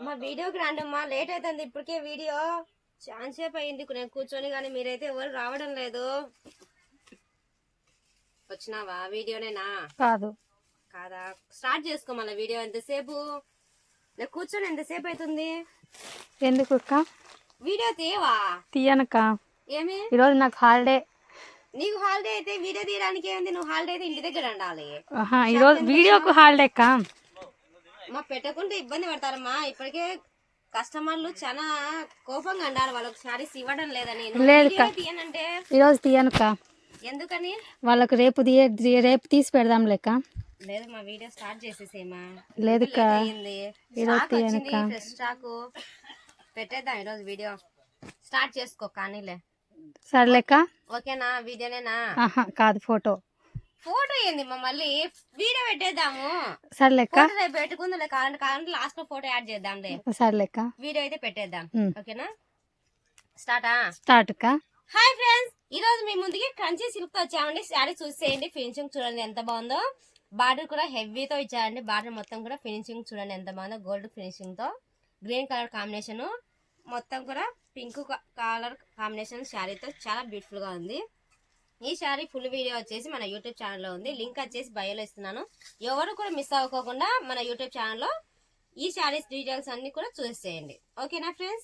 మా వీడియోకి రాండమ్మా, లేట్ అవుతుంది ఇప్పటికే. వీడియో ఛాన్స్ సేపు అయింది నేను కూర్చొని, కానీ మీరైతే ఎవరు రావడం లేదు. వచ్చినావా? వీడియోనేనా? కాదు. కాదా? స్టార్ట్ చేసుకో మళ్ళీ వీడియో. ఎంతసేపు నేను కూర్చొని ఎంతసేపు అవుతుంది? ఎందుకు అక్క? వీడియో తీయవా? తీయనక్క. ఏమి ఈరోజు నాకు హాలిడే. నీకు హాలిడే అయితే వీడియో తీయడానికి ఏముంది? నువ్వు హాలిడే అయితే ఇంటి దగ్గర ఉండాలి. ఈరోజు వీడియోకు హాలిడే అక్క. మా పెట్టకుంటే ఇబ్బంది పడతారమ్మా. ఇప్పటికే కస్టమర్లు చాలా కోపంగా అన్నారు, వాళ్ళకి శారీస్ ఇవ్వడం లేదని. తీయనంటే ఈరోజు తీయనుక. ఎందుకని? వాళ్ళకు రేపు తీసి పెడదాం లెక్క. లేదు, మా వీడియో స్టార్ట్ చేసేసేమా. లేదు స్టాక్ పెట్టేద్దాం. ఈరోజు వీడియో స్టార్ట్ చేసుకో కానీలే. సరే లెక్క. ఓకేనా? వీడియోనేనా? కాదు, ఫోటో. ఫోటో ఏంది మళ్ళీ? వీడియో పెట్టేద్దాము. సరే లెక్క. రేపు పెట్టుకుందా కావాలంటే లాస్ట్ లో ఫోటో యాడ్ చేద్దాంలే. సరే లెక్క. వీడియో అయితే పెట్టేద్దాం. ఓకేనా? స్టార్ట్ అక్క. హాయ్ ఫ్రెండ్స్, ఈ రోజు మీ ముందుకి కంచి సిల్క్ తో వచ్చామండి. శారీ చూసేయండి, ఫినిషింగ్ చూడండి ఎంత బాగుందో. బార్డర్ కూడా హెవీతో ఇచ్చారండి. బార్డర్ మొత్తం కూడా ఫినిషింగ్ చూడండి ఎంత బాగుందో. గోల్డ్ ఫినిషింగ్ తో గ్రీన్ కలర్ కాంబినేషన్, మొత్తం కూడా పింక్ కలర్ కాంబినేషన్ శారీతో చాలా బ్యూటిఫుల్ గా ఉంది. ఈ శారీ ఫుల్ వీడియో వచ్చేసి మన యూట్యూబ్ ఛానల్లో ఉంది. లింక్ వచ్చేసి బయోలో ఇస్తున్నాను. ఎవరు కూడా మిస్ అవ్వకోకుండా మన యూట్యూబ్ ఛానల్లో ఈ శారీస్ డీటెయిల్స్ అన్ని కూడా చూసేయండి. ఓకేనా ఫ్రెండ్స్?